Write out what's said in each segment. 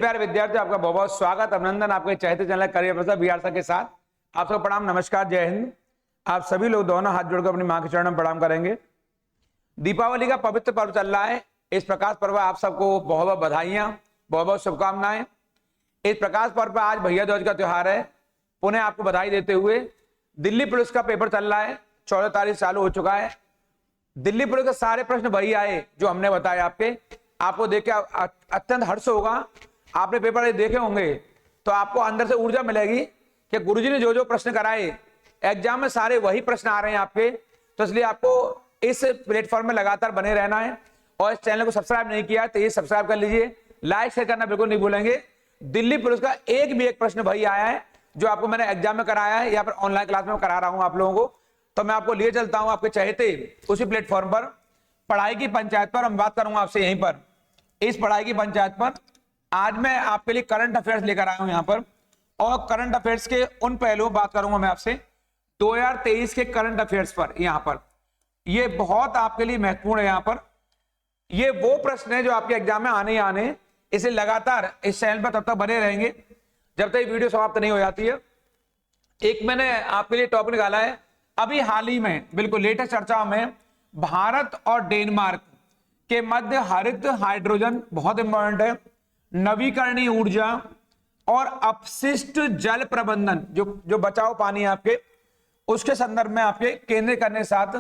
प्यारे विद्यार्थी, आपका बहुत बहुत स्वागत अभिनंदन आपके चहते चैनल करियर प्रसाद बिहार सर के साथ। आप सबको प्रणाम, नमस्कार, जय हिंद। आप सभी लोग दोनों हाथ जोड़कर अपनी मां के चरणों में प्रणाम करेंगे। दीपावली का पवित्र पर्व चल रहा है। इस प्रकाश पर्व आप सबको बहुत बहुत बधाइयां, बहुत बहुत शुभकामनाएं। इस प्रकाश पर्व पर आज भैया दूज का त्योहार है। पुनः आपको बधाई देते हुए दिल्ली पुलिस का पेपर चल रहा है, 14 तारीख चालू हो चुका है। दिल्ली पुलिस के सारे प्रश्न वही आए जो हमने बताए आपको देख के अत्यंत हर्ष होगा। आपने पेपर देखे होंगे तो आपको अंदर से ऊर्जा मिलेगी कि गुरुजी ने जो जो प्रश्न कराए एग्जाम में सारे वही प्रश्न आ रहे हैं आपके। तो इसलिए आपको इस प्लेटफॉर्म में लगातार बने रहना है। और इस चैनल को सब्सक्राइब नहीं किया तो ये सब्सक्राइब कर लीजिए, लाइक शेयर करना बिल्कुल नहीं भूलेंगे। दिल्ली पुलिस का एक भी एक प्रश्न वही आया है जो आपको मैंने एग्जाम में कराया है या फिर ऑनलाइन क्लास में करा रहा हूं आप लोगों को। तो मैं आपको लिए चलता हूं आपके चहेते उसी प्लेटफॉर्म पर, पढ़ाई की पंचायत पर। हम बात करूंगा आपसे यहीं पर, इस पढ़ाई की पंचायत पर। आज मैं आपके लिए करंट अफेयर्स लेकर आया हूं यहां पर, और करंट अफेयर्स के उन पहलुओं बात करूंगा मैं आपसे 2023 के करंट अफेयर्स पर। यहां पर ये बहुत आपके लिए महत्वपूर्ण है। यहां पर ये वो प्रश्न है जो आपके एग्जाम में आने ही आने, इसे लगातार इस चैनल पर तब तक बने रहेंगे जब तक वीडियो समाप्त नहीं हो जाती है। एक मैंने आपके लिए टॉपिक निकाला है, अभी हाल ही में बिल्कुल लेटेस्ट चर्चा में भारत और डेनमार्क के मध्य हरित हाइड्रोजन, बहुत इंपॉर्टेंट है, नवीकरणीय ऊर्जा और अपशिष्ट जल प्रबंधन, जो बचाओ पानी आपके, उसके संदर्भ में आपके केंद्रित करने के साथ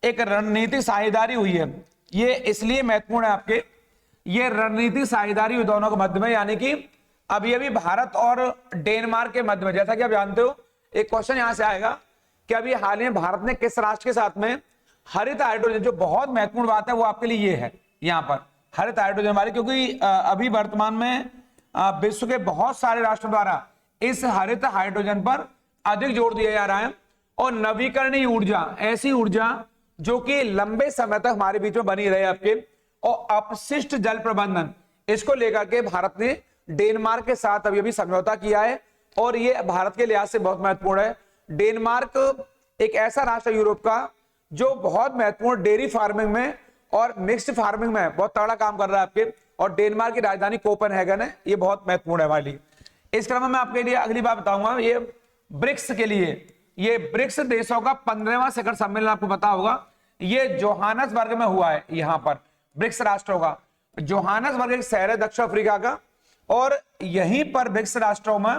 एक रणनीतिक साझेदारी हुई है। ये इसलिए महत्वपूर्ण है आपके, ये रणनीतिक साझेदारी हुई दोनों के मध्य में, यानी कि अभी भारत और डेनमार्क के मध्य में। जैसा कि आप जानते हो, एक क्वेश्चन यहां से आएगा कि अभी हाल ही में भारत ने किस राष्ट्र के साथ में हरित हाइड्रोजन, जो बहुत महत्वपूर्ण बात है वो आपके लिए ये है यहां पर हरित हाइड्रोजन वाली, क्योंकि अभी वर्तमान में विश्व के बहुत सारे राष्ट्रों द्वारा इस हरित हाइड्रोजन पर अधिक जोर दिया जा रहा है। और नवीकरणीय ऊर्जा, ऐसी ऊर्जा जो कि लंबे समय तक हमारे बीच में बनी रहे आपके, और अपशिष्ट जल प्रबंधन, इसको लेकर के भारत ने डेनमार्क के साथ अभी समझौता किया है। और ये भारत के लिहाज से बहुत महत्वपूर्ण है। डेनमार्क एक ऐसा राष्ट्र है यूरोप का जो बहुत महत्वपूर्ण डेयरी फार्मिंग में और मिक्स्ड फार्मिंग में बहुत तगड़ा काम कर रहा है आपके। और डेनमार्क की राजधानी कोपेनहेगन है, ये बहुत महत्वपूर्ण है हमारे लिए। इस क्रम में मैं आपके लिए अगली बात बताऊंगा, ये ब्रिक्स के लिए, ये ब्रिक्स देशों का 15वां शिखर सम्मेलन आपको पता होगा, ये जोहानसबर्ग में हुआ है। यहां पर ब्रिक्स राष्ट्रों का, जोहानसबर्ग एक शहर है दक्षिण अफ्रीका का, और यहीं पर ब्रिक्स राष्ट्रों में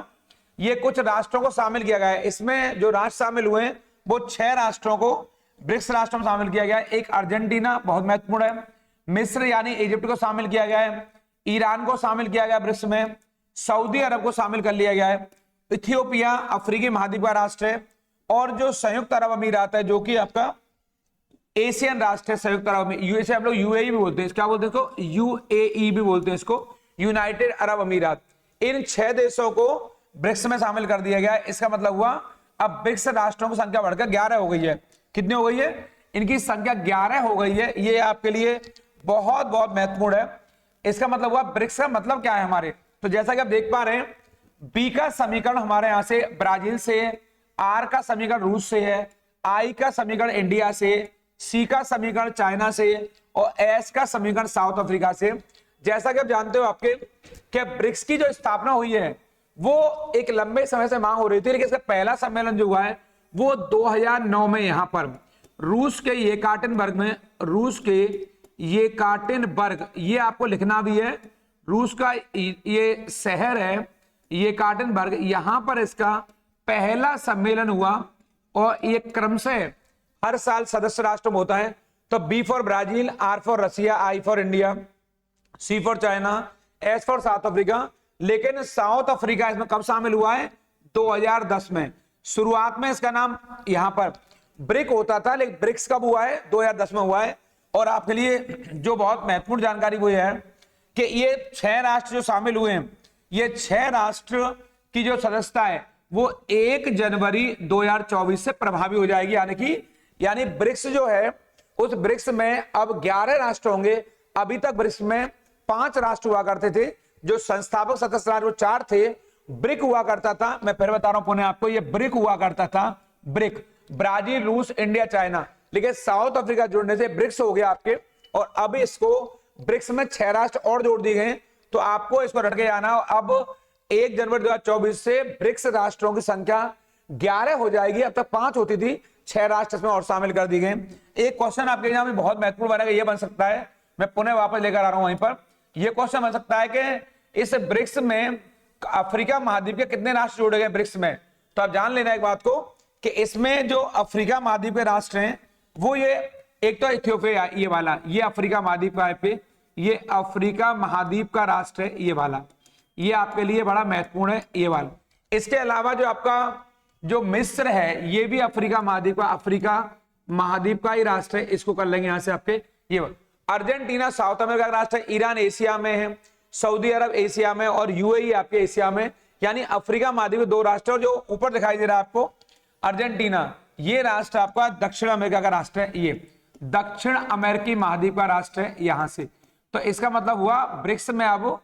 ये कुछ राष्ट्रों को शामिल किया गया है। इसमें जो राष्ट्र शामिल हुए हैं वो 6 राष्ट्रों को ब्रिक्स राष्ट्रों में शामिल किया गया है। एक अर्जेंटीना बहुत महत्वपूर्ण है, मिस्र यानी इजिप्ट को शामिल किया गया है, ईरान को शामिल किया गया ब्रिक्स में, सऊदी अरब को शामिल कर लिया गया है, इथियोपिया अफ्रीकी महाद्वीप का राष्ट्र है, और जो संयुक्त अरब अमीरात है जो कि आपका एशियन राष्ट्र है, संयुक्त अरब, यूएसए हम लोग यूएई भी बोलते हैं, क्या बोलते हैं इसको, यूएई भी बोलते हैं इसको, यूनाइटेड अरब अमीरात। इन 6 देशों को ब्रिक्स में शामिल कर दिया गया है। इसका मतलब हुआ अब ब्रिक्स राष्ट्रों की संख्या बढ़कर 11 हो गई है। कितनी हो गई है? इनकी संख्या 11 हो गई है। ये आपके लिए बहुत बहुत महत्वपूर्ण है। इसका मतलब हुआ ब्रिक्स का मतलब क्या है हमारे, तो जैसा कि आप देख पा रहे हैं, बी का समीकरण हमारे यहां से ब्राजील से है, आर का समीकरण रूस से है, आई का समीकरण इंडिया से, सी का समीकरण चाइना से, और एस का समीकरण साउथ अफ्रीका से। जैसा कि आप जानते हो आपके कि ब्रिक्स की जो स्थापना हुई है वो एक लंबे समय से मांग हो रही थी, लेकिन इसका पहला सम्मेलन जो हुआ है वो 2009 में यहां पर रूस के येकाटेनबर्ग में, रूस के येकाटेनबर्ग, ये आपको लिखना भी है, रूस का ये शहर है येकाटेनबर्ग, यहां पर इसका पहला सम्मेलन हुआ। और ये क्रमशः हर साल सदस्य राष्ट्र में होता है। तो B for Brazil, R for Russia, I for India, C for China, S for South Africa. लेकिन साउथ अफ्रीका इसमें कब शामिल हुआ है? 2010 में। शुरुआत में इसका नाम यहां पर ब्रिक होता था, लेकिन ब्रिक्स कब हुआ है? 2010 में हुआ है। और आपके लिए जो बहुत महत्वपूर्ण जानकारी वो है कि ये 6 राष्ट्र जो शामिल हुए हैं, ये 6 राष्ट्र की जो सदस्यता है वो 1 जनवरी 2024 से प्रभावी हो जाएगी। यानी ब्रिक्स जो है, उस ब्रिक्स में अब 11 राष्ट्र होंगे। अभी तक ब्रिक्स में 5 राष्ट्र हुआ करते थे, जो संस्थापक सदस्य राष्ट्र 4 थे। ब्रिक हुआ करता था, मैं फिर बता रहा हूं पुनः आपको, ये ब्रिक हुआ करता था, ब्रिक, ब्राजील, रूस, इंडिया, चाइना। लेकिन साउथ अफ्रीका जुड़ने से ब्रिक्स हो गया आपके। और अब इसको ब्रिक्स में 6 राष्ट्र और जोड़ दिए गए, तो आपको इसको रट के जाना। अब 1 जनवरी 2024 से ब्रिक्स राष्ट्रों की संख्या 11 हो जाएगी। अब तक 5 होती थी, 6 राष्ट्र इसमें और शामिल कर दी गए। एक क्वेश्चन आपके एग्जाम में बहुत महत्वपूर्ण बनेगा, यह बन सकता है, मैं पुनः वापस लेकर आ रहा हूं वहीं पर। यह क्वेश्चन बन सकता है कि इस ब्रिक्स में अफ्रीका महाद्वीप के कितने राष्ट्र जोड़े गए ब्रिक्स में। तो आप जान लेना एक बात को कि इसमें जो अफ्रीका महाद्वीप के राष्ट्र हैं वो ये एक तो इथियोपिया, ये वाला, ये अफ्रीका महाद्वीप का है, ये अफ्रीका महाद्वीप का राष्ट्र है ये वाला, ये आपके लिए बड़ा महत्वपूर्ण है ये वाला। इसके अलावा जो आपका जो मिस्र है ये भी अफ्रीका महाद्वीप का ही राष्ट्र है, इसको कर लेंगे यहां से आपके। ये अर्जेंटीना साउथ अमेरिका का राष्ट्र है, ईरान एशिया में है, सऊदी अरब एशिया में और यूएई आपके एशिया में, यानी अफ्रीका महाद्वीप के 2 राष्ट्र। और जो ऊपर दिखाई दे रहा है आपको अर्जेंटीना, ये राष्ट्र आपका दक्षिण अमेरिका का राष्ट्र है, ये दक्षिण अमेरिकी महाद्वीप का राष्ट्र है यहां से। तो इसका मतलब हुआ ब्रिक्स में अब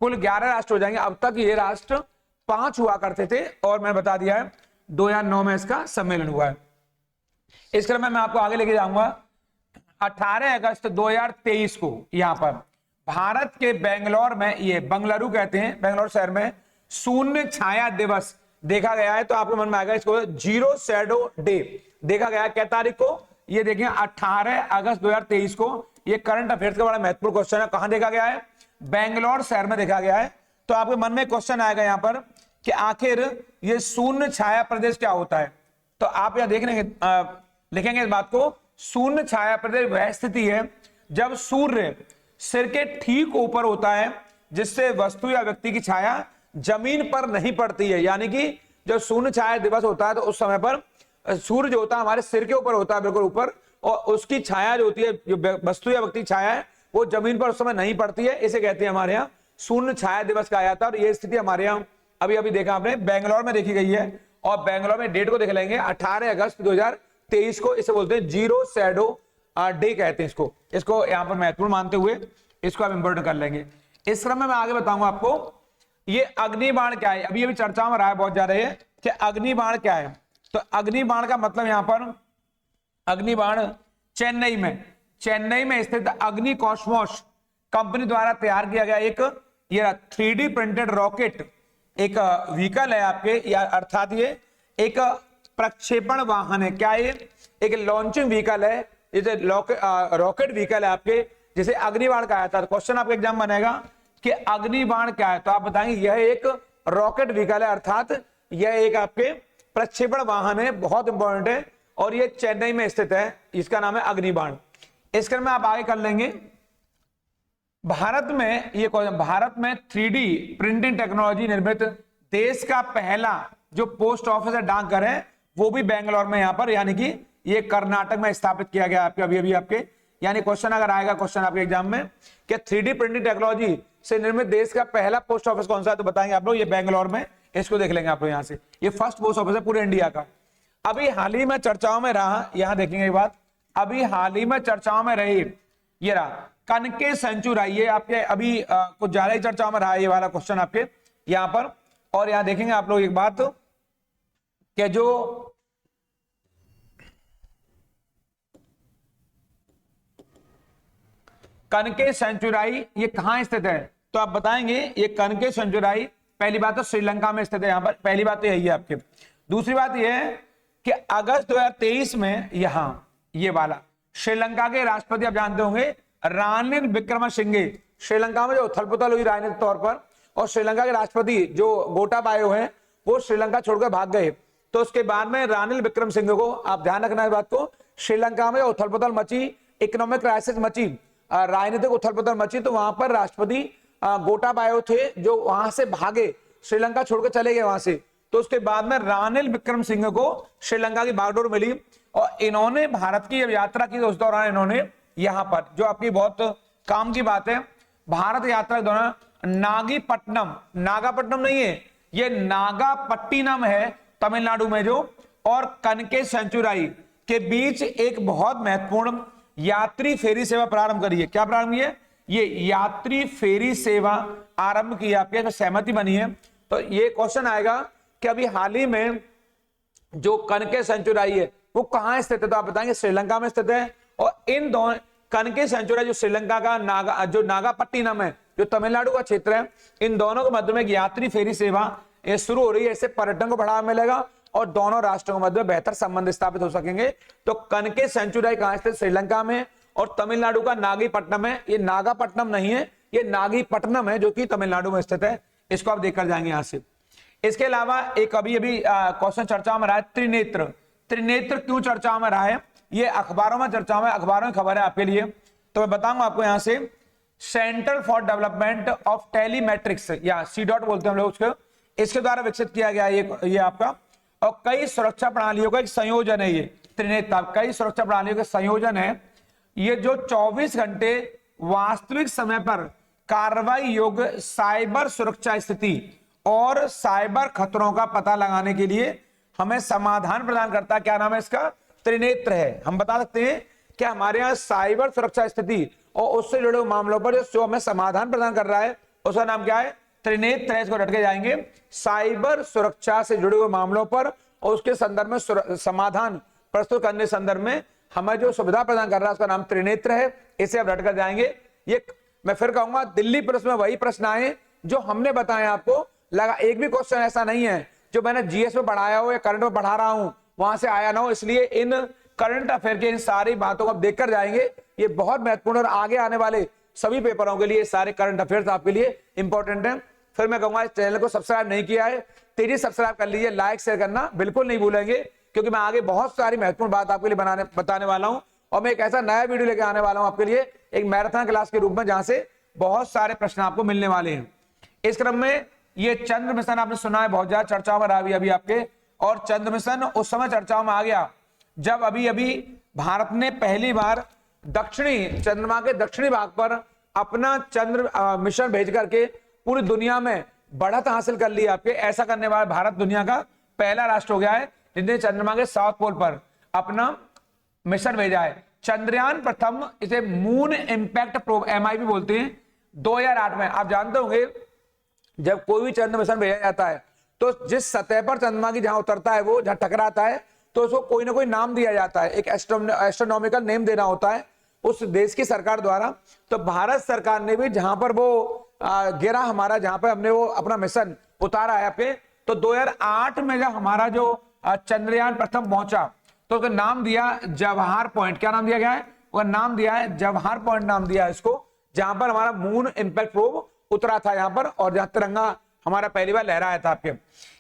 कुल 11 राष्ट्र हो जाएंगे। अब तक ये राष्ट्र 5 हुआ करते थे और मैंने बता दिया है 2009 में इसका सम्मेलन हुआ है। इस क्रम में मैं आपको आगे लेके जाऊंगा। 18 अगस्त 2023 को यहां पर भारत के बेंगलोर में, ये बंगलुरु कहते हैं, बेंगलोर शहर में शून्य छाया दिवस देखा गया है। तो आपके मन में आएगा इसको जीरो शैडो डे देखा गया है। क्या तारीख को? ये देखें 18 अगस्त 2023 को। ये करंट अफेयर्स का बड़ा महत्वपूर्ण क्वेश्चन है। कहां देखा गया है? बेंगलोर शहर में देखा गया है। तो आपके मन में क्वेश्चन आएगा यहां पर कि आखिर ये शून्य छाया प्रदेश क्या होता है। तो आप यहां देखेंगे लिखेंगे इस बात को, शून्य छाया प्रदेश वह स्थिति है जब सूर्य सिर के ठीक ऊपर होता है जिससे वस्तु या व्यक्ति की छाया जमीन पर नहीं पड़ती है। यानी कि जब शून्य छाया दिवस होता है तो उस समय पर सूर्य जो होता है हमारे सिर के ऊपर होता है, बिल्कुल ऊपर, और उसकी छाया जो होती है, जो वस्तु या व्यक्ति की छाया है, वो जमीन पर उस समय नहीं पड़ती है। इसे कहते हैं हमारे यहाँ शून्य छाया दिवस कहा जाता है। और ये स्थिति हमारे यहाँ अभी अभी देखा आपने बेंगलोर में देखी गई है। और बेंगलोर में डेट को देख लेंगे 18 अगस्त 2023 को। इसे बोलते हैं जीरो शैडो डे कहते हैं इसको। इसको यहाँ पर महत्वपूर्ण मानते हुए इसको आप इंपोर्टेंट कर लेंगे। इस क्रम में मैं आगे बताऊंगा आपको ये अग्निबाण क्या है। अभी अभी चर्चा में रहा है बहुत ज्यादा है कि अग्निबाण क्या है। तो अग्निबाण का मतलब यहां पर अग्निबाण चेन्नई में स्थित अग्नि कॉस्मोस कंपनी द्वारा तैयार किया गया एक ये 3D प्रिंटेड रॉकेट, एक व्हीकल है आपके, या अर्थात ये एक प्रक्षेपण वाहन है। क्या ये? एक लॉन्चिंग व्हीकल है, जैसे रॉकेट व्हीकल है आपके, जिसे अग्निबाण कहा जाता है। क्वेश्चन आपके एग्जाम बनेगा कि अग्निबाण क्या है, तो आप बताएंगे यह एक रॉकेट व्हीकल है, अर्थात यह एक आपके प्रक्षेपण वाहन है, बहुत इंपॉर्टेंट है, और यह चेन्नई में स्थित है। इसका नाम है अग्निबाण। इस क्रम में आप आगे कर लेंगे। भारत में 3D प्रिंटिंग टेक्नोलॉजी निर्मित देश का पहला जो पोस्ट ऑफिस है, डाकघर है, वो भी बेंगलोर में यहाँ पर, यानी कि ये कर्नाटक में स्थापित किया गया आपके अभी आपके। यानी क्वेश्चन अगर आएगा क्वेश्चन आपके एग्जाम में कि 3D प्रिंटिंग टेक्नोलॉजी से निर्मित देश का पहला पोस्ट ऑफिस कौन सा है, तो बताएंगे आप लोग ये बेंगलोर में। इसको देख लेंगे आप लोग यहाँ से। ये फर्स्ट पोस्ट ऑफिस है पूरे इंडिया का। अभी हाल ही में चर्चाओं में रहा, यहां देखेंगे ये बात, अभी हाल ही में चर्चाओं में रही ये रहा कनके सेंचुराई। ये आपके अभी कुछ ज्यादा ही चर्चाओं में रहा ये वाला क्वेश्चन आपके यहां पर। और यहां देखेंगे आप लोग एक बात कि जो कनके सेंचुराई ये कहां स्थित है, तो आप बताएंगे ये कनके सेंचुराई पहली बात तो श्रीलंका में स्थित है। यहां पर पहली बात तो यही है आपके। दूसरी बात यह है कि अगस्त 2023 में यहां ये वाला श्रीलंका के राष्ट्रपति आप जानते होंगे रानिल विक्रमसिंघे, श्रीलंका में जो उथल पुथल हुई राजनीतिक तौर पर, और श्रीलंका के राष्ट्रपति जो गोटाबायो है वो श्रीलंका छोड़कर भाग गए। तो उसके बाद में रानिल विक्रमसिंघे को, आप ध्यान रखना इस बात को, श्रीलंका में उथल पुथल मची, इकोनॉमिक क्राइसिस मची, राजनीतिक उथल पुथल मची, तो वहां पर राष्ट्रपति गोटाबायो थे जो वहां से भागे, श्रीलंका छोड़कर चले गए वहां से। तो उसके बाद में रानिल विक्रमसिंघे को श्रीलंका की बागडोर मिली और इन्होंने भारत की यात्रा की। उस दौरान इन्होंने यहां पर जो आपकी बहुत काम की बात है, भारत यात्रा के दौरान नागापट्टनम नहीं है, ये नागापट्टिनम है तमिलनाडु में जो, और कनके सेंचुराई के बीच एक बहुत महत्वपूर्ण यात्री फेरी सेवा प्रारंभ करी है। क्या प्रारंभ की है? ये यात्री फेरी सेवा आरंभ की आपके सहमति बनी है। तो ये क्वेश्चन आएगा कि अभी हाल ही में जो कनके सेंचुराई है वो कहां स्थित है, तो आप बताएंगे श्रीलंका में स्थित है। और इन दोनों कनके सेंचुराई जो श्रीलंका का नागापट्टिनम है जो तमिलनाडु का क्षेत्र है, इन दोनों के मध्य में एक यात्री फेरी सेवा ये शुरू हो रही है। इससे पर्यटन को बढ़ावा मिलेगा और दोनों राष्ट्रों के मध्य में बेहतर संबंध स्थापित हो सकेंगे। तो कनके सेंचुरी कहां स्थित? श्रीलंका में। और तमिलनाडु का नागीपट्टनम है। ये नागापट्टनम नहीं है, ये नागीपट्टनम है जो कि तमिलनाडु में स्थित है। इसको आप देखकर जाएंगे यहां से। इसके अलावा एक अभी क्वेश्चन चर्चा में रहा है, त्रिनेत्र। त्रिनेत्र क्यों चर्चा में रहा है? ये अखबारों में चर्चा में, अखबारों की खबर है आपके लिए, तो मैं बताऊंगा आपको यहां से। सेंटर फॉर डेवलपमेंट ऑफ टेलीमेट्रिक्स या C.DOT बोलते हैं हम लोग उसको, इसके द्वारा विकसित किया गया ये आपका, और कई सुरक्षा प्रणालियों का एक संयोजन है। ये त्रिनेत्र कई सुरक्षा प्रणालियों का संयोजन है। ये जो 24 घंटे वास्तविक समय पर कार्रवाई योग्य साइबर सुरक्षा स्थिति और साइबर खतरों का पता लगाने के लिए हमें समाधान प्रदान करता है। क्या नाम है इसका? त्रिनेत्र है। हम बता सकते हैं कि हमारे यहाँ साइबर सुरक्षा स्थिति और उससे जुड़े हुए मामलों पर जो हमें समाधान प्रदान कर रहा है उसका नाम क्या है? त्रिनेत्र है। इसको रट के जाएंगे। साइबर सुरक्षा से जुड़े हुए मामलों पर और उसके संदर्भ में समाधान प्रस्तुत करने संदर्भ में हमें जो सुविधा प्रदान कर रहा है उसका नाम त्रिनेत्र है। इसे आप रट कर जाएंगे। ये मैं फिर कहूंगा, दिल्ली पुलिस में वही प्रश्न आए जो हमने बताया आपको। लगा एक भी क्वेश्चन ऐसा नहीं है जो मैंने जीएस में पढ़ाया हो या करंट में पढ़ा रहा हूं वहां से आया ना हो। इसलिए इन करंट अफेयर की इन सारी बातों को आप देखकर जाएंगे। ये बहुत महत्वपूर्ण और आगे आने वाले सभी पेपरों के लिए सारे करंट अफेयर्स आपके लिए इंपॉर्टेंट है। फिर मैं कहूंगा, इस चैनल को सब्सक्राइब नहीं किया है, तेजी सब्सक्राइब कर लीजिए। लाइक शेयर करना बिल्कुल नहीं भूलेंगे, क्योंकि मैं आगे बहुत सारी महत्वपूर्ण बात आपके लिए बताने वाला हूं। और मैं एक ऐसा नया वीडियो लेके आने वाला हूं आपके लिए, एक मैराथन क्लास के रूप में, जहां से बहुत सारे प्रश्न आपको मिलने वाले हैं। इस क्रम में ये चंद्र मिशन आपने सुना है, बहुत ज्यादा चर्चाओं में रहा अभी आपके। और चंद्र मिशन उस समय चर्चाओं में आ गया जब अभी भारत ने पहली बार दक्षिणी चंद्रमा के दक्षिणी भाग पर अपना चंद्र मिशन भेज करके पूरी दुनिया में बढ़त हासिल कर ली आपके। ऐसा करने वाला भारत दुनिया का पहला राष्ट्र हो गया है जिसने चंद्रमा के साउथ पोल पर अपना मिशन भेजा है। चंद्रयान प्रथम, इसे मून इंपैक्ट प्रोब MIP बोलते हैं, 2008 में। आप जानते होंगे जब कोई भी चंद्र मिशन भेजा जाता है तो जिस सतह पर चंद्रमा की जहां उतरता है, वो जहां टकराता है, तो उसको कोई ना कोई नाम दिया जाता है, एक एस्ट्रोनॉमिकल नेम देना होता है उस देश की सरकार द्वारा। तो भारत सरकार ने भी जहां पर वो गिरा हमारा, जहां पर हमने वो अपना मिशन उतारा है आपके, तो 2008 में जब हमारा जो चंद्रयान प्रथम पहुंचा तो उसका नाम दिया जवाहर पॉइंट। क्या नाम दिया गया है? वो नाम दिया है जवाहर पॉइंट, नाम दिया है इसको, जहां पर हमारा मून इंपैक्ट प्रोब उतरा था यहाँ पर, और जहां तिरंगा हमारा पहली बार लहराया था आपके।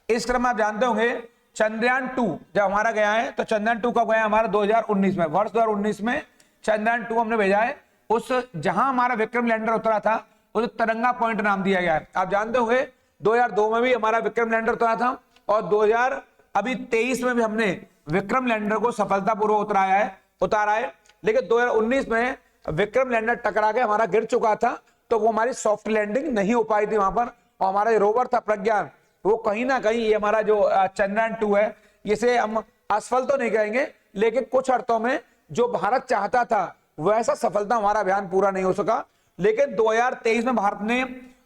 इस क्रम में आप जानते होंगे चंद्रयान 2 जब हमारा गया है, तो चंद्रयान 2 कब गया हमारा? 2019 में। वर्ष 2019 में चंद्रयान 2 हमने भेजा है। उस जहां हमारा विक्रम लैंडर उतरा था उसे तिरंगा पॉइंट नाम दिया गया है। आप जानते होंगे 2002 में भी हमारा विक्रम लैंडर उतरा था, और 2023 में भी हमने विक्रम लैंडर को सफलतापूर्वक उतारा है। लेकिन 2019 में विक्रम लैंडर टकरा के हमारा गिर चुका था, तो वो हमारी सॉफ्ट लैंडिंग नहीं हो पाई थी वहां पर। और हमारा रोवर था प्रज्ञान, वो कहीं ना कहीं, ये हमारा जो चंद्रयान 2 है, इसे हम असफल तो नहीं कहेंगे, लेकिन कुछ अर्थों में जो भारत चाहता था वैसा सफलता हमारा अभियान पूरा नहीं हो सका। लेकिन 2023 में भारत ने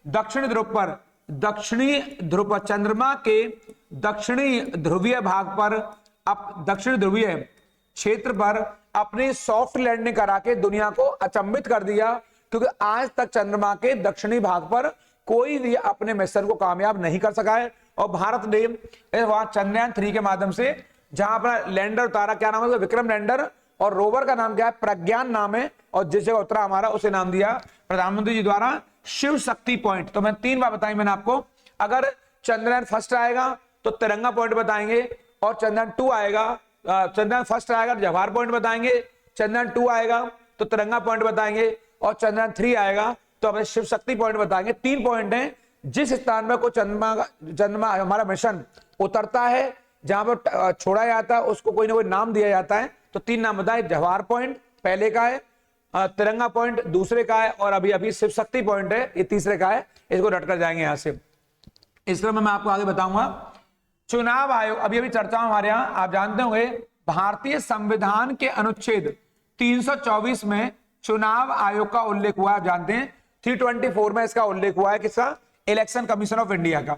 दक्षिणी ध्रुव पर चंद्रमा के दक्षिणी ध्रुवीय भाग पर, दक्षिणी ध्रुवीय क्षेत्र पर अपनी सॉफ्ट लैंडिंग करा के दुनिया को अचंभित कर दिया, क्योंकि आज तक चंद्रमा के दक्षिणी भाग पर कोई भी अपने मिशन को कामयाब नहीं कर सका है। और भारत ने वहां चंद्रयान 3 के माध्यम से जहां अपना लैंडर उतारा, क्या नाम है? विक्रम लैंडर, और रोवर का नाम क्या है? प्रज्ञान नाम है। और जिस जगह उतरा हमारा उसे नाम दिया प्रधानमंत्री जी द्वारा शिव शक्ति पॉइंट। तो मैं 3 बार बताई मैंने आपको, अगर चंद्रयान फर्स्ट आएगा तो तिरंगा पॉइंट बताएंगे, और चंद्रयान 2 आएगा, चंद्रयान फर्स्ट आएगा तो जवाहर पॉइंट बताएंगे, चंद्रयान 2 आएगा तो तिरंगा पॉइंट बताएंगे, और चंद्रयान 3 आएगा तो अपने शिव शक्ति पॉइंट बताएंगे। 3 पॉइंट हैं जिस स्थान में कोई चंद्रमा हमारा मिशन उतरता है, जहां पर छोड़ा जाता है, उसको कोई ना कोई नाम दिया जाता है। तो 3 नाम बताए, जवाहर पॉइंट पहले का है, तिरंगा पॉइंट दूसरे का है, और अभी शिव शक्ति पॉइंट है, ये तीसरे का है। इसको रट कर जाएंगे यहां से। इस क्रम में मैं आपको आगे बताऊंगा चुनाव आयोग। अभी चर्चा हमारे यहाँ, आप जानते होंगे भारतीय संविधान के अनुच्छेद 324 में चुनाव आयोग का उल्लेख हुआ, आप जानते हैं। 324 में इसका उल्लेख हुआ है, किसका? इलेक्शन कमीशन ऑफ इंडिया का।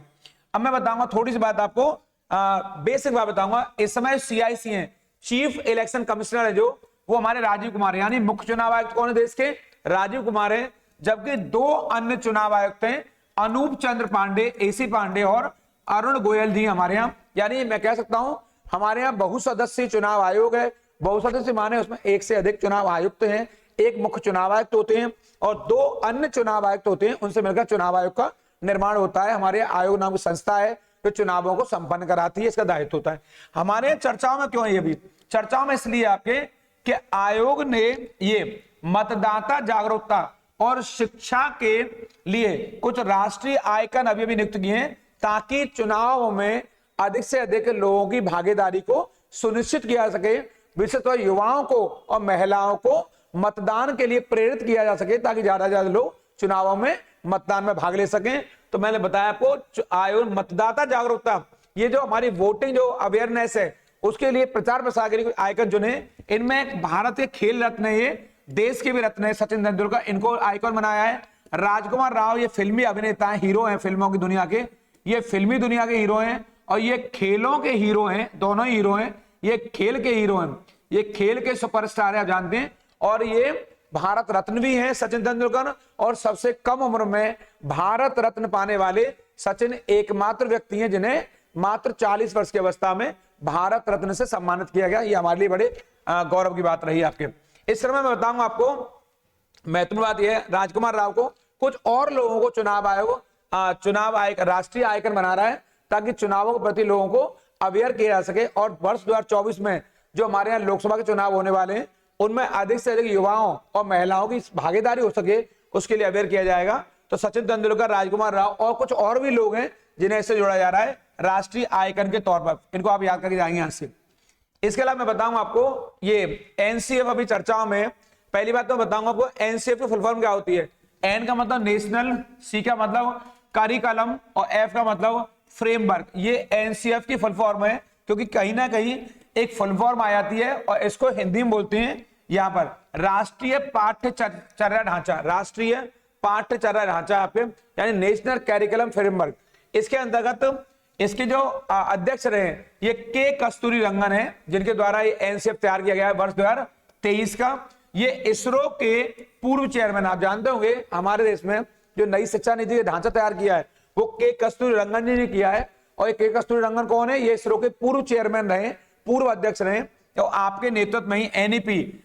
अब मैं बताऊंगा थोड़ी सी बात आपको, बेसिक बात बताऊंगा। इस समय CIC है, चीफ इलेक्शन कमिश्नर है जो, वो हमारे राजीव कुमार, यानी मुख्य चुनाव आयुक्त कौन है देश के? राजीव कुमार है। जबकि 2 अन्य चुनाव आयुक्त हैं, अनूप चंद्र पांडे, एसी पांडे और अरुण गोयल जी हमारे यहाँ। यानी मैं कह सकता हूं हमारे यहाँ बहुसदस्यीय चुनाव आयोग है। बहुसदस्यीय माने उसमें एक से अधिक चुनाव आयुक्त हैं, एक मुख्य चुनाव आयुक्त होते हैं और 2 अन्य चुनाव आयुक्त होते हैं, उनसे मिलकर चुनाव आयोग का निर्माण होता है। हमारे आयोग नाम की संस्था है जो चुनावों को संपन्न कराती है, इसका दायित्व होता है। हमारे चर्चाओं में क्यों है ये भी चर्चाओं में इसलिए आपके कि आयोग ने ये मतदाता जागरूकता और शिक्षा के लिए कुछ राष्ट्रीय आइकन अभी नियुक्त किए हैं ताकि चुनाव में अधिक से अधिक लोगों की भागीदारी को सुनिश्चित किया जा सके, विशेषतः युवाओं को और महिलाओं को मतदान के लिए प्रेरित किया जा सके ताकि ज्यादा से ज्यादा लोग चुनावों में मतदान में भाग ले सकें। तो मैंने बताया आपको आयोग मतदाता जागरूकता, ये जो हमारी वोटिंग जो अवेयरनेस है उसके लिए प्रचार प्रसार के लिए आइकन चुने। इनमें भारत के खेल रत्न है, ये देश के भी रत्न है, सचिन तेंदुलकर, इनको आइकन बनाया है। राजकुमार राव ये फिल्मी अभिनेता है, हीरो हैं फिल्मों की दुनिया के, ये फिल्मी दुनिया के हीरो हैं और ये खेलों के हीरो हैं, दोनों ही हीरो हैं, ये खेल के हीरो हैं, ये खेल के सुपरस्टार है आप जानते हैं। और ये भारत रत्न भी हैं सचिन तेंदुलकर, और सबसे कम उम्र में भारत रत्न पाने वाले सचिन एकमात्र व्यक्ति हैं जिन्हें मात्र 40 वर्ष की अवस्था में भारत रत्न से सम्मानित किया गया। ये हमारे लिए बड़े गौरव की बात रही आपके। इस समय मैं बताऊंगा आपको महत्वपूर्ण बात यह है, राजकुमार राव को कुछ और लोगों को चुनाव आयोग राष्ट्रीय आइकन बना रहा है ताकि चुनावों के प्रति लोगों को अवेयर किया जा सके। और वर्ष 2024 में जो हमारे यहाँ लोकसभा के चुनाव होने वाले हैं उनमें अधिक से अधिक युवाओं और महिलाओं की भागीदारी हो सके, उसके लिए अवेयर किया जाएगा। तो सचिन तेंदुलकर, राजकुमार राव और कुछ और भी लोग हैं जिन्हें इससे जोड़ा जा रहा है राष्ट्रीय आइकन के तौर पर, इनको आप याद करके जाएंगे यहाँ से। इसके अलावा मैं बताऊंगा आपको ये एनसीएफ अभी चर्चाओं में। पहली बात तो बताऊंगा आपको एनसीएफ की फुल फॉर्म क्या होती है। एन का मतलब नेशनल, सी का मतलब करिकुलम और एफ का मतलब फ्रेमवर्क। ये एनसीएफ की फुल फॉर्म है क्योंकि कहीं ना कहीं एक फुल फॉर्म आ जाती है और इसको हिंदी में बोलते हैं यहाँ पर राष्ट्रीय पाठ्यचर्या ढांचा, राष्ट्रीय पाठ्यचर्या ढांचा आपके यानी नेशनल करिकुलम फ्रेमवर्क। इसके अंतर्गत इसके जो अध्यक्ष रहे ये के कस्तूरी रंगन है, जिनके द्वारा ये एनसीएफ तैयार किया गया है वर्ष 2023 का। ये इसरो के पूर्व चेयरमैन, आप जानते होंगे हमारे देश में जो नई शिक्षा नीति का ढांचा तैयार किया है वो के कस्तूरी रंगन जी ने किया है। और ये के कस्तूरी रंगन कौन है, ये इसरो के पूर्व चेयरमैन रहे, पूर्व अध्यक्ष रहे। तो आपके नेतृत्व में ही एनईपी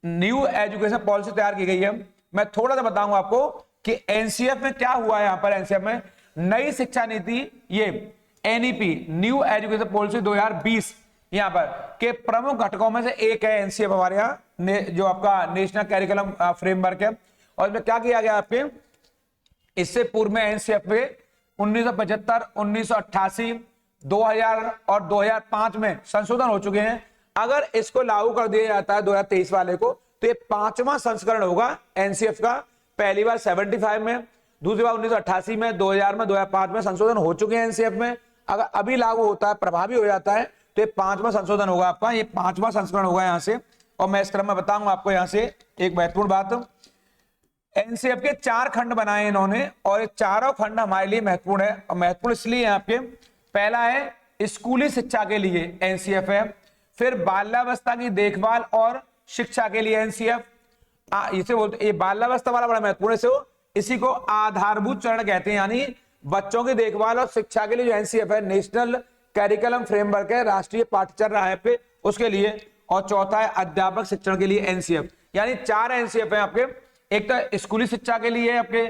न्यू एजुकेशन पॉलिसी तैयार की गई है। मैं थोड़ा सा बताऊंगा आपको कि एनसीएफ में क्या हुआ है। यहाँ पर एनसीएफ में नई शिक्षा नीति, ये एनईपी न्यू एजुकेशन पॉलिसी 2020 यहाँ पर के प्रमुख घटकों में से एक है एनसीएफ हमारे यहाँ जो आपका नेशनल करिकुलम फ्रेमवर्क है। और इसमें क्या किया गया आपके, इससे पूर्व में एनसीएफ पे 1975, 1988, 2000 और 2005 में संशोधन हो चुके हैं। अगर इसको लागू कर दिया जाता है 2023 वाले को तो ये 5वां संस्करण होगा एनसीएफ का। पहली बार 75 में, दूसरी बार 1988 में, 2000 में, 2005 में संशोधन हो चुके हैं एनसीएफ में। अगर अभी लागू होता है, प्रभावी हो जाता है तो ये 5वां संशोधन होगा आपका, ये 5वां संस्करण होगा यहाँ से। और मैं इस क्रम में बताऊंगा आपको यहाँ से एक महत्वपूर्ण बात। एनसीएफ के 4 खंड बनाए इन्होंने और ये चारों खंड हमारे लिए महत्वपूर्ण है। और महत्वपूर्ण इसलिए है आपके, पहला है स्कूली शिक्षा के लिए एनसीएफ है, फिर बाल्यावस्था की देखभाल और शिक्षा के लिए एनसीएफ, इसे बोलते ये बाल्यावस्था वाला बड़ा महत्वपूर्ण है, इसी को आधारभूत चरण कहते हैं। यानी बच्चों की देखभाल और शिक्षा के लिए जो एनसीएफ है नेशनल करिकुलम फ्रेमवर्क है, राष्ट्रीय पाठ्यचर्या है पे उसके लिए। और चौथा है अध्यापक शिक्षण के लिए एनसीएफ। यानी 4 एनसीएफ है आपके, एक तो स्कूली शिक्षा के लिए आपके,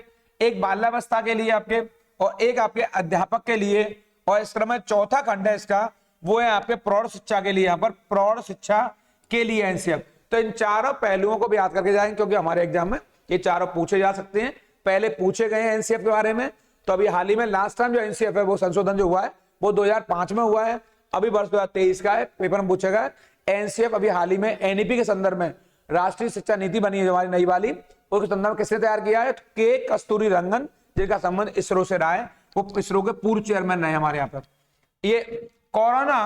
एक बाल्यावस्था के लिए आपके और एक आपके अध्यापक के लिए। और इस क्रम में चौथा खंड है इसका, वो है आपके प्रौढ़ शिक्षा के लिए, यहाँ पर प्रौढ़ शिक्षा के लिए एनसीएफ। तो इन चारों पहलुओं को भी याद करके जाएंगे क्योंकि हमारे एग्जाम में ये चारों पूछे जा सकते हैं। पहले पूछे गए हैं एनसीएफ के बारे में। तो अभी हाल ही में लास्ट टाइम जो एनसीएफ है वो संशोधन जो हुआ है वो 2005 में हुआ है, अभी वर्ष 2023 का है, पेपर में पूछेगा। एनसीएफ अभी हाल ही में एनईपी के संदर्भ में राष्ट्रीय शिक्षा नीति बनी है जो हमारी नई वाली, उसके संदर्भ में किसने तैयार किया है, के कस्तूरी रंगन, जिनका संबंध इसरो से रहा है, वो इसरो के पूर्व चेयरमैन रहे हमारे यहाँ पर। ये कोरोना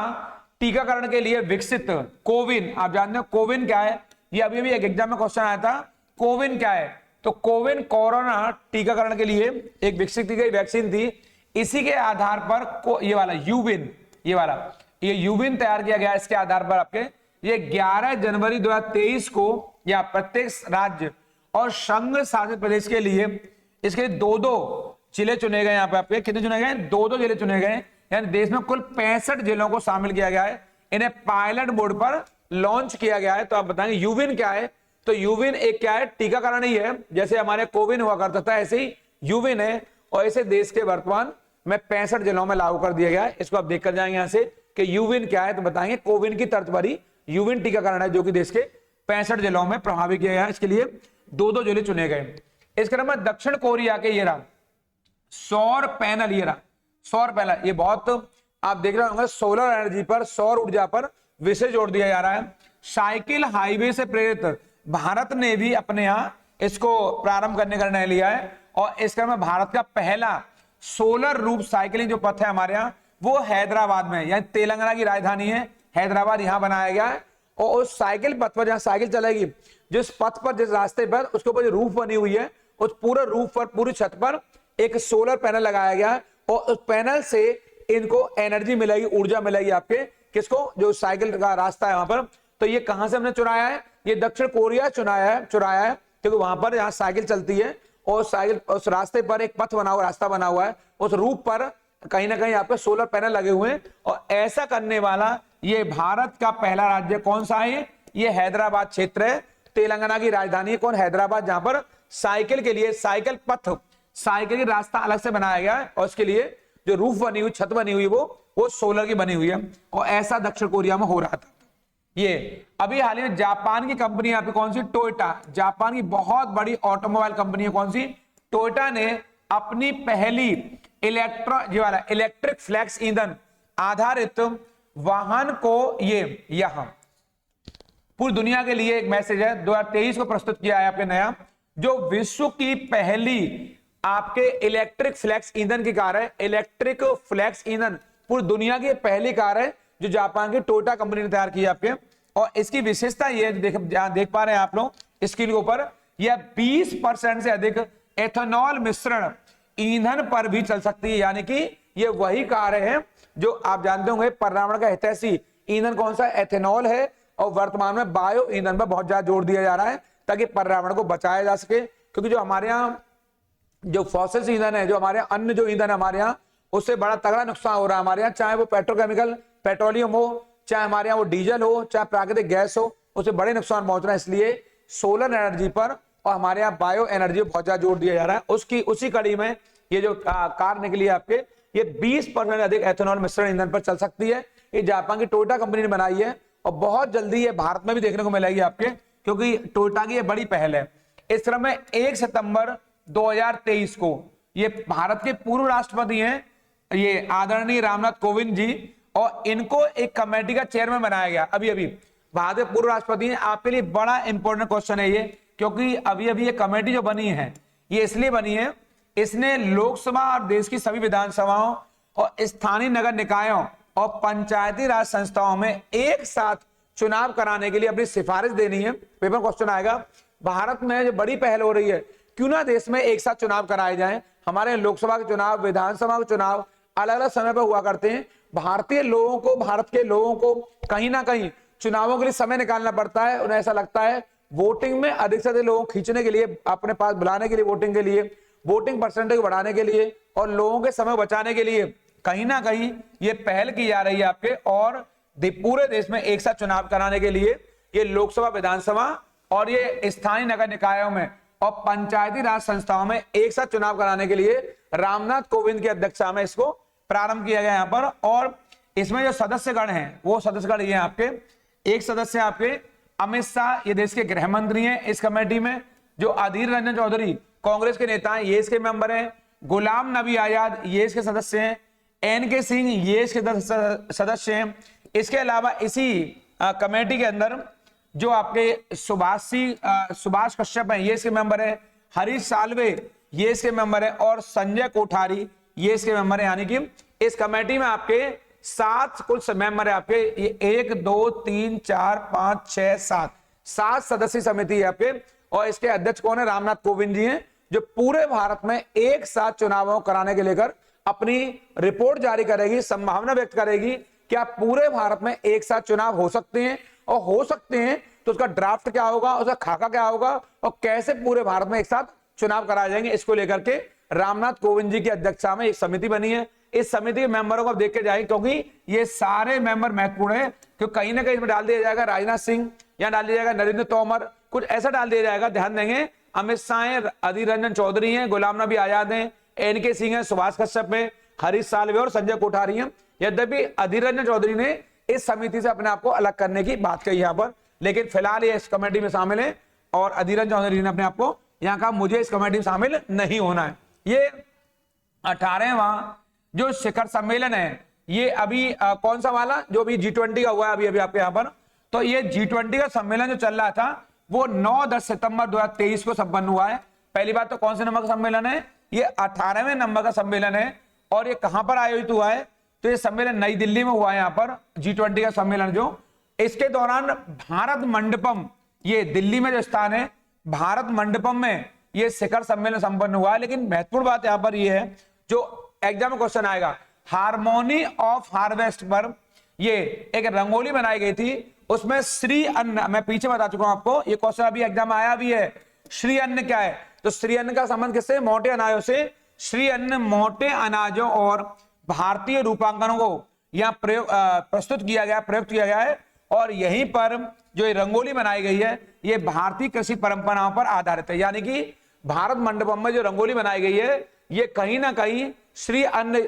टीकाकरण के लिए विकसित कोविन, आप जानते हो कोविन क्या है, ये अभी भी एक एग्जाम में क्वेश्चन आया था, कोविन क्या है। तो कोविन कोरोना टीकाकरण के लिए एक विकसित की गई वैक्सीन थी। इसी के आधार पर ये वाला यूविन, ये यूविन तैयार किया गया। इसके आधार पर आपके ये 11 जनवरी 2023 को या प्रत्येक राज्य और संघ शासित प्रदेश के लिए इसके 2-2 जिले चुने गए। यहाँ पे आपके कितने चुने गए? 2-2 जिले चुने गए। यानी देश में कुल 65 जिलों को शामिल किया गया है। इन्हें पायलट मोड पर लॉन्च किया गया है। तो आप बताएंगे यूविन क्या है? तो यूविन एक क्या है? टीकाकरण ही है। जैसे हमारे कोविन हुआ करता था ऐसे ही यूविन है, और इसे देश के वर्तमान में 65 जिलों में लागू कर दिया गया है। इसको आप देख कर जाएंगे यहाँ से कि यूविन क्या है, तो बताएंगे कोविन की तर्ज पर ही यूविन टीकाकरण है, जो कि देश के 65 जिलों में प्रभावी किया गया है। इसके लिए 2-2 जिले चुने गए। इसके क्रम में दक्षिण कोरिया के ये रहा सौर पैनल, ये रहा सौर पैनल। ये बहुत आप देख रहे होंगे, सोलर एनर्जी पर, सौर ऊर्जा पर विशेष जोर दिया जा रहा है। साइकिल हाईवे से प्रेरित भारत ने भी अपने यहाँ इसको प्रारंभ करने का निर्णय लिया है। और इस क्रम में भारत का पहला सोलर रूप साइकिलिंग जो पथ है हमारे यहाँ, वो हैदराबाद में, यानी तेलंगाना की राजधानी है हैदराबाद, यहाँ बनाया गया है। और उस साइकिल पथ पर जहाँ साइकिल चलेगी, जिस पथ पर, जिस रास्ते पर, उसके ऊपर जो रूफ बनी हुई है, उस पूरे रूफ पर, पूरी छत पर एक सोलर पैनल लगाया गया है। और उस पैनल से इनको एनर्जी मिलेगी, ऊर्जा मिलेगी आपके, किसको? जो साइकिल का रास्ता है वहां पर। तो ये कहां से हमने चुराया है? ये दक्षिण कोरिया चुराया है, क्योंकि वहां पर जहां साइकिल चलती है और साइकिल, उस रास्ते पर एक पथ बना हुआ, रास्ता बना हुआ है, उस रूफ पर कहीं ना कहीं आपके सोलर पैनल लगे हुए हैं। और ऐसा करने वाला ये भारत का पहला राज्य कौन सा है? ये हैदराबाद क्षेत्र है, तेलंगाना की राजधानी है कौन? हैदराबाद, जहां पर साइकिल के लिए साइकिल पथ, साइकिल की रास्ता अलग से बनाया गया है, और उसके लिए जो रूफ बनी हुई, छत बनी हुई, वो सोलर की बनी हुई है। और ऐसा दक्षिण कोरिया में हो रहा था। ये अभी हाल ही में जापान की कंपनी यहाँ पे कौन सी? टोयोटा, जापान की बहुत बड़ी ऑटोमोबाइल कंपनी है कौन सी? टोयोटा ने अपनी पहली इलेक्ट्रिक फ्लेक्स ईंधन आधारित वाहन को ये यहां पूरी दुनिया के लिए एक मैसेज है 2023 को प्रस्तुत किया है आपके नया, जो विश्व की पहली आपके इलेक्ट्रिक फ्लेक्स ईंधन की कार है। इलेक्ट्रिक फ्लेक्स ईंधन पूरी दुनिया की पहली कार है जो जापान की टोयोटा कंपनी ने तैयार की है आपके। और इसकी विशेषता ये है, देख पा रहे हैं आप लोग स्क्रीन के ऊपर, यह 20% से अधिक एथेनॉल मिश्रण ईंधन पर भी चल सकती है। यानी कि ये वही कार है जो आप जानते होंगे पर्यावरण का हितैषी ईंधन कौन सा? एथेनॉल है। और वर्तमान में बायो ईंधन पर बहुत ज्यादा जोर दिया जा रहा है ताकि पर्यावरण को बचाया जा सके। क्योंकि जो हमारे यहाँ जो फॉसिल ईंधन है, जो हमारे अन्य जो ईंधन हमारे यहाँ, उससे बड़ा तगड़ा नुकसान हो रहा है हमारे यहाँ, चाहे वो पेट्रोकेमिकल पेट्रोलियम हो, चाहे हमारे यहाँ वो डीजल हो, चाहे प्राकृतिक गैस हो, उससे बड़े नुकसान पहुंच रहा है। इसलिए सोलर एनर्जी पर और हमारे यहाँ बायो एनर्जी बहुत ज्यादा जोर दिया जा रहा है। उसी कड़ी में ये जो कार निकली है आपके, ये 20% अधिक एथेनॉल मिश्रण ईंधन पर चल सकती है। ये जापान की टोयोटा कंपनी ने बनाई है और बहुत जल्दी ये भारत में भी देखने को मिलेगी आपके, क्योंकि टोयोटा की ये बड़ी पहल है। इस क्रम में 1 सितंबर 2023 को ये भारत के पूर्व राष्ट्रपति हैं ये आदरणीय रामनाथ कोविंद जी, और इनको एक कमेटी का चेयरमैन बनाया गया। अभी भारत के पूर्व राष्ट्रपति हैं। आपके लिए बड़ा इंपॉर्टेंट क्वेश्चन है ये, क्योंकि अभी ये कमेटी जो बनी है ये इसलिए बनी है, इसने लोकसभा और देश की सभी विधानसभाओं और स्थानीय नगर निकायों और पंचायती राज संस्थाओं में एक साथ चुनाव कराने के लिए अपनी सिफारिश देनी है। पेपर क्वेश्चन आएगा, भारत में जो बड़ी पहल हो रही है, क्यों ना देश में एक साथ चुनाव कराए जाएं। हमारे लोकसभा के चुनाव, विधानसभा के चुनाव अलग अलग समय पर हुआ करते हैं। भारतीय लोगों को, भारत के लोगों को कहीं ना कहीं चुनावों के लिए समय निकालना पड़ता है। उन्हें ऐसा लगता है वोटिंग में अधिक से अधिक लोगों को खींचने के लिए, अपने पास बुलाने के लिए, वोटिंग के लिए, वोटिंग परसेंटेज बढ़ाने के लिए और लोगों के समय बचाने के लिए कहीं ना कहीं ये पहल की जा रही है आपके। और पूरे देश में एक साथ चुनाव कराने के लिए ये लोकसभा, विधानसभा और ये स्थानीय नगर निकायों में और पंचायती राज संस्थाओं में एक साथ चुनाव कराने के लिए रामनाथ कोविंद की अध्यक्षता में इसको प्रारंभ किया गया यहाँ पर। और इसमें जो सदस्यगण हैं वो सदस्यगण ये आपके, एक सदस्य आपके अमित शाह, ये देश के गृह मंत्री हैं इस कमेटी में। जो अधीर रंजन चौधरी कांग्रेस के नेता हैं, ये इसके मेंबर हैं। गुलाम नबी आजाद ये इसके सदस्य हैं। एनके सिंह ये इसके सदस्य हैं। इसके अलावा इसी कमेटी के अंदर जो आपके सुभाष कश्यप हैं ये इसके मेंबर है। हरीश साल्वे ये इसके मेंबर है और संजय कोठारी ये इसके मेंबर है। यानी कि इस कमेटी में आपके 7 कुल मेंबर है आपके, ये 1 2 3 4 5 6 7 सदस्यीय समिति है आपके। और इसके अध्यक्ष कौन है? रामनाथ कोविंद जी हैं, जो पूरे भारत में एक साथ चुनावों कराने के लेकर अपनी रिपोर्ट जारी करेगी, संभावना व्यक्त करेगी कि आप पूरे भारत में एक साथ चुनाव हो सकते हैं। और हो सकते हैं तो उसका ड्राफ्ट क्या होगा, उसका खाका क्या होगा और कैसे पूरे भारत में एक साथ चुनाव कराए जाएंगे, इसको लेकर के रामनाथ कोविंद जी की अध्यक्षता में एक समिति बनी है। इस समिति के मेंबरों को आप देख के जाएंगे, क्योंकि ये सारे मेंबर महत्वपूर्ण है, क्योंकि कहीं ना कहीं इसमें डाल दिया जाएगा राजनाथ सिंह, या डाल दिया जाएगा नरेंद्र तोमर, कुछ ऐसा डाल दिया जाएगा। ध्यान देंगे, अमित शाह है, अधीर रंजन चौधरी हैं, गुलाम नबी आजाद हैं, एनके सिंह है, सुभाष कश्यप है, हरीश साल्वे और संजय कोठारी हैं। यद्यपि अधीर रंजन चौधरी ने इस समिति से अपने आप को अलग करने की बात कही यहाँ पर, लेकिन फिलहाल ये इस कमेटी में शामिल है और अधीर रंजन चौधरी ने अपने आप को यहाँ कहा मुझे इस कमेटी में शामिल नहीं होना है। ये 18वां जो शिखर सम्मेलन है, ये अभी कौन सा वाला जो अभी G20 का हुआ है अभी आपके यहाँ पर, तो ये G20 का सम्मेलन जो चल रहा था वो 9-10 सितंबर 2023 को संपन्न हुआ है। पहली बात तो कौन से नंबर का सम्मेलन है, ये 18वें नंबर का सम्मेलन है। और ये कहां पर आयोजित हुआ है, तो ये सम्मेलन नई दिल्ली में हुआ है। यहाँ पर G20 का सम्मेलन जो, इसके दौरान भारत मंडपम, ये दिल्ली में जो स्थान है भारत मंडपम में ये शिखर सम्मेलन संपन्न हुआ है। लेकिन महत्वपूर्ण बात यहाँ पर ये है, जो एग्जाम में क्वेश्चन आएगा, हार्मोनी ऑफ हार्वेस्ट पर ये एक रंगोली बनाई गई थी, उसमें श्री अन्न, मैं पीछे बता चुका हूं आपको, ये क्वेश्चन अभी एग्जाम आया भी है। श्री अन्न क्या है, तो श्री अन्न का संबंध किससे, मोटे अनाजों से। श्री अन्न मोटे अनाजों और भारतीय रूपांकनों को यहाँ प्रस्तुत किया गया, प्रयुक्त किया गया है। और यहीं पर जो ये रंगोली बनाई गई है ये भारतीय कृषि परंपराओं पर आधारित है। यानी कि भारत मंडपम में जो रंगोली बनाई गई है ये कहीं ना कहीं श्री अन्न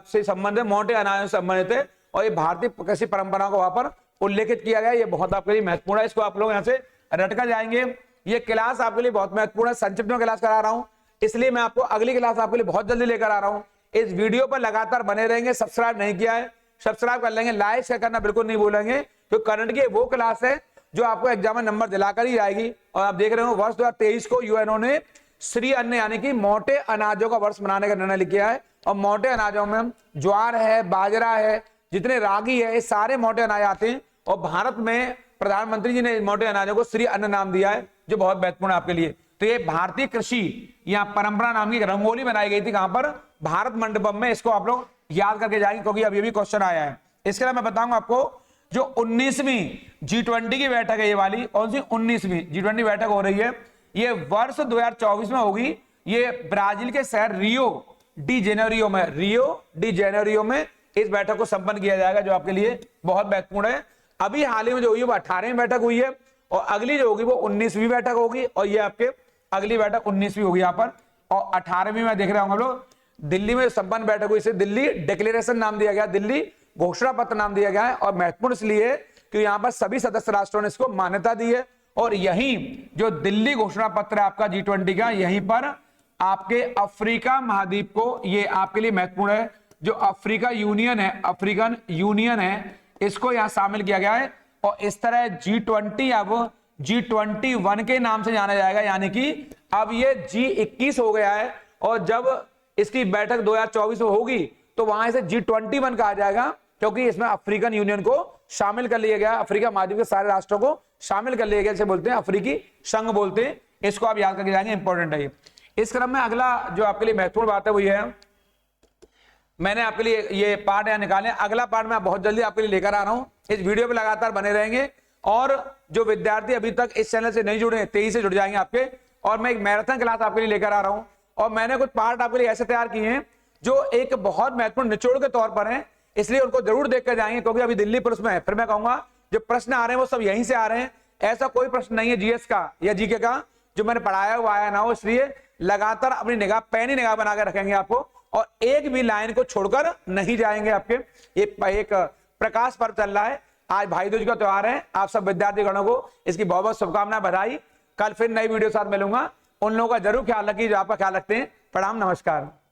से संबंधित, मोटे अनाजों से संबंधित है और ये भारतीय कृषि परंपराओं को वहां पर उल्लेखित किया गया। ये बहुत आपके लिए महत्वपूर्ण है, इसको आप लोग यहाँ से रटकर जाएंगे। ये क्लास आपके लिए बहुत महत्वपूर्ण है, संक्षिप्त में क्लास करा रहा हूं, इसलिए मैं आपको अगली क्लास आपके लिए बहुत जल्दी लेकर आ रहा हूं। इस वीडियो पर लगातार बने रहेंगे। सब्सक्राइब नहीं किया है, सब्सक्राइब कर लेंगे, लाइक शेयर करना बिल्कुल नहीं भूलेंगे, क्योंकि करंट की वो क्लास है जो आपको एग्जाम में नंबर दिलाकर ही आएगी। और आप देख रहे हो वर्ष 2023 को यूएनओ ने श्री अन्न यानी कि मोटे अनाजों का वर्ष मनाने का निर्णय लिया है। और मोटे अनाजों में ज्वार है, बाजरा है, जितने रागी है, ये सारे मोटे अनाज आते हैं। और भारत में प्रधानमंत्री जी ने मोटे अनाजों को श्री अन्न नाम दिया है, जो बहुत महत्वपूर्ण है आपके लिए। तो ये भारतीय कृषि या परंपरा नाम की रंगोली बनाई गई थी, कहां पर, भारत मंडपम में। इसको आप लोग याद करके जाएंगे, क्योंकि अभी भी क्वेश्चन आया है। इसके अलावा मैं बताऊंगा आपको, जो 19वीं G20 की बैठक है, ये वाली कौन सी 19वीं G20 बैठक हो रही है, ये वर्ष 2024 में होगी। ये ब्राजील के शहर रियो डी जेनेरियो में इस बैठक को संपन्न किया जाएगा, जो आपके लिए बहुत महत्वपूर्ण है। अभी हाल ही में जो हुई है वो 18वीं बैठक हुई है, और अगली जो होगी वो 19वीं बैठक होगी, और ये आपके अगली बैठक 19वीं होगी यहाँ पर। और 18वीं में देख रहे होंगे हम लोग दिल्ली में संपन्न बैठक हुई, इसे दिल्ली डिक्लेरेशन नाम दिया गया, दिल्ली घोषणा पत्र नाम दिया गया है। और महत्वपूर्ण इसलिए कि यहाँ पर सभी सदस्य राष्ट्रों ने इसको मान्यता दी है। और यही जो दिल्ली घोषणा पत्र है आपका G20 का, यहीं पर आपके अफ्रीका महाद्वीप को, ये आपके लिए महत्वपूर्ण है, जो अफ्रीका यूनियन है, अफ्रीकन यूनियन है, इसको यहां शामिल किया गया है। और इस तरह G20 अब G21 के नाम से जाना जाएगा, यानी कि अब ये G21 हो गया है। और जब इसकी बैठक 2024 में होगी तो वहां से G21 कहा जाएगा, क्योंकि इसमें अफ्रीकन यूनियन को शामिल कर लिया गया, अफ्रीका महाद्वीप के सारे राष्ट्रों को शामिल कर लिया गया, इसे बोलते हैं अफ्रीकी संघ बोलते हैं। इसको आप याद करके जाएंगे, इंपॉर्टेंट है ये। इस क्रम में अगला जो आपके लिए महत्वपूर्ण बात है वो ये है, मैंने आपके लिए ये पार्ट यहाँ निकाले, अगला पार्ट मैं बहुत जल्दी आपके लिए लेकर आ रहा हूँ। इस वीडियो पे लगातार बने रहेंगे, और जो विद्यार्थी अभी तक इस चैनल से नहीं जुड़े हैं 23 से जुड़ जाएंगे आपके। और मैं एक मैराथन क्लास आपके लिए लेकर आ रहा हूँ, और मैंने कुछ पार्ट आपके लिए ऐसे तैयार किए हैं जो एक बहुत महत्वपूर्ण निचोड़ के तौर पर है, इसलिए उनको जरूर देख कर जाएंगे, क्योंकि अभी दिल्ली पुलिस में है। फिर मैं कहूंगा जो प्रश्न आ रहे हैं वो सब यहीं से आ रहे हैं, ऐसा कोई प्रश्न नहीं है जीएस का या जीके का जो मैंने पढ़ाया हुआ आया ना हो। इसलिए लगातार अपनी निगाह, पैनी निगाह बना कर रखेंगे आपको, और एक भी लाइन को छोड़कर नहीं जाएंगे आपके। ये एक प्रकाश पर्व चल रहा है, आज भाई दूज का त्योहार है, आप सब विद्यार्थी गणों को इसकी बहुत बहुत शुभकामनाएं, बधाई। कल फिर नई वीडियो साथ मिलूंगा, उन लोगों का जरूर ख्याल रखिए जो आपका ख्याल रखते हैं। प्रणाम, नमस्कार।